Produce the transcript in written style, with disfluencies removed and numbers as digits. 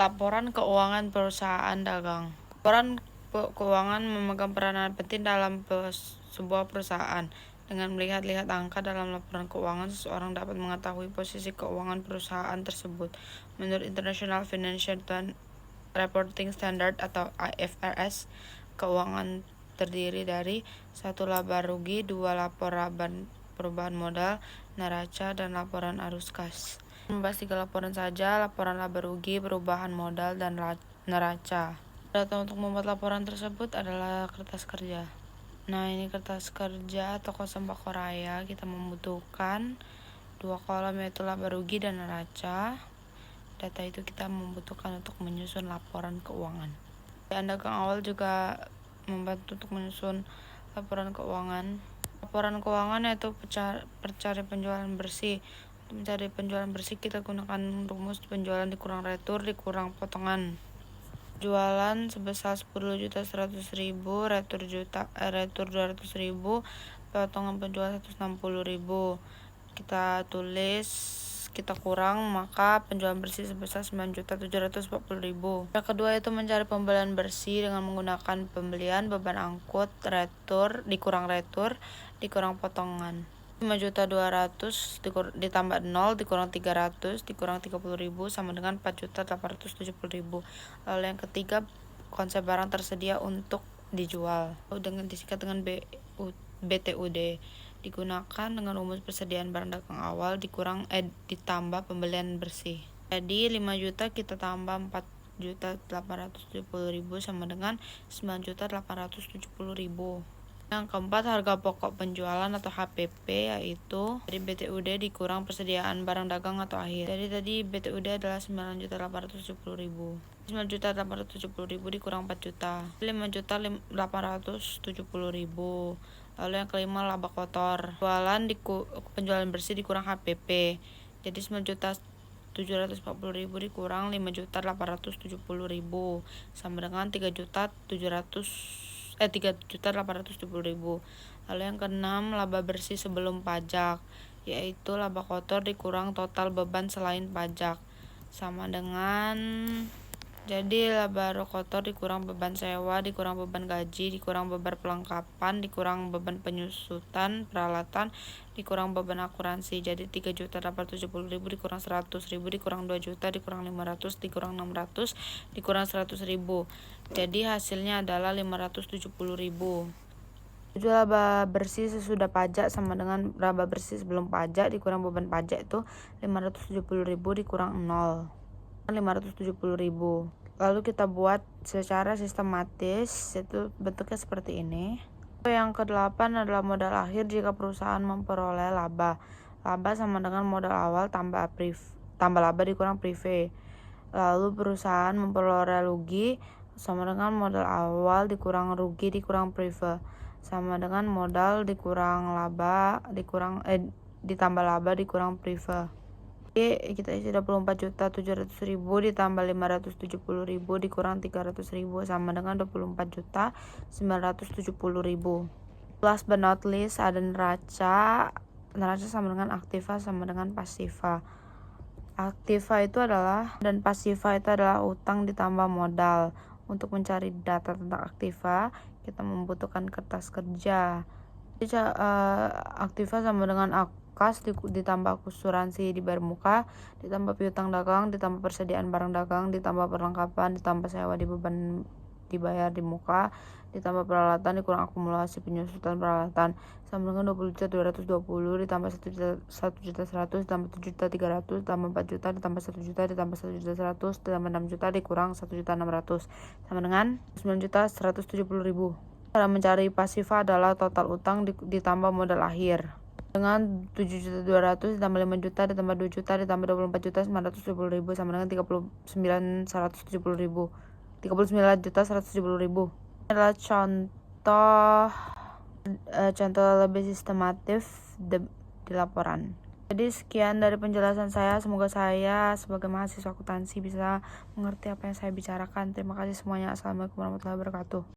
Laporan keuangan perusahaan dagang. Laporan keuangan memegang peranan penting dalam sebuah perusahaan. Dengan melihat-lihat angka dalam laporan keuangan, seseorang dapat mengetahui posisi keuangan perusahaan tersebut. Menurut International Financial Reporting Standard atau IFRS, keuangan terdiri dari 1. Laba rugi, 2. Laporan perubahan modal, neraca, dan laporan arus kas. Membahas 3 laporan saja: laporan laba rugi, perubahan modal, dan neraca. Data untuk membuat laporan tersebut adalah kertas kerja. Nah, ini kertas kerja toko Sembako Raya. Kita membutuhkan 2 kolom, yaitu laba rugi dan neraca. Data itu kita membutuhkan untuk menyusun laporan keuangan. Dagang awal juga membantu untuk menyusun laporan keuangan. Laporan keuangan yaitu pencari penjualan bersih. Untuk mencari penjualan bersih, kita gunakan rumus penjualan dikurang retur dikurang potongan. Jualan sebesar 10.100.000, retur 200.000, potongan penjualan 160.000. Kita kurang, maka penjualan bersih sebesar 9.740.000. Yang kedua itu mencari pembelian bersih dengan menggunakan pembelian, beban angkut, retur dikurang potongan. 5.200.000 ditambah 0 dikurang 300 dikurang 30.000 sama dengan 4.870.000. Lalu yang ketiga, konsep barang tersedia untuk dijual disingkat dengan BTUD, digunakan dengan rumus persediaan barang dagang awal ditambah pembelian bersih. Jadi 5 juta kita tambah 4.870.000 sama dengan 9.870.000. Yang keempat, harga pokok penjualan atau HPP, yaitu dari BTUD dikurang persediaan barang dagang atau akhir. Jadi tadi BTUD adalah 9.870.000. 9.870.000 dikurang 4 juta, 5.870.000. Lalu yang kelima, laba kotor. Penjualan bersih dikurang HPP. Jadi 9.740.000 dikurang 5.870.000 sama dengan 3.870.000. Lalu yang keenam, laba bersih sebelum pajak, yaitu laba kotor dikurang total beban selain pajak sama dengan, jadi laba kotor dikurang beban sewa, dikurang beban gaji, dikurang beban pelengkapan, dikurang beban penyusutan peralatan, dikurang beban akuntansi. Jadi 3.870.000 dikurang 100.000 dikurang 2 juta dikurang 500 dikurang 600 dikurang 100.000. Jadi hasilnya adalah 570.000. Laba bersih sesudah pajak sama dengan laba bersih sebelum pajak dikurang beban pajak, itu 570.000 dikurang 0, 570.000. Lalu kita buat secara sistematis, itu bentuknya seperti ini. Yang ke-8 adalah modal akhir jika perusahaan memperoleh laba. Laba sama dengan modal awal tambah laba dikurang prive. Lalu perusahaan memperoleh rugi sama dengan modal awal dikurang rugi dikurang prive sama dengan modal dikurang laba ditambah laba dikurang prive. Jadi kita isi 24.700.000 ditambah 570.000 dikurang 300.000 sama dengan 24.970.000. Last but not least ada neraca. Neraca sama dengan aktiva sama dengan pasiva. Aktiva itu adalah dan pasiva itu adalah utang ditambah modal. Untuk mencari data tentang aktiva, kita membutuhkan kertas kerja. Jadi aktiva sama dengan kas ditambah asuransi dibayar muka, ditambah piutang dagang, ditambah persediaan barang dagang, ditambah perlengkapan, ditambah sewa dibayar di muka, ditambah peralatan dikurang akumulasi penyusutan peralatan sama dengan 20.220 ditambah 1.100 ditambah 7.300 ditambah 4 juta ditambah 1 juta ditambah 1.100 ditambah 6 juta dikurang 1.600 sama dengan 9.170.000. Cara mencari pasiva adalah total utang ditambah modal akhir. Dengan 7.200 ditambah 5 juta ditambah 2 juta ditambah 24.970.000 sama dengan 39.170.000. 39.170.000. Ini adalah contoh lebih sistematif di laporan. Jadi sekian dari penjelasan saya. Semoga saya sebagai mahasiswa akuntansi bisa mengerti apa yang saya bicarakan. Terima kasih semuanya. Assalamualaikum warahmatullahi wabarakatuh.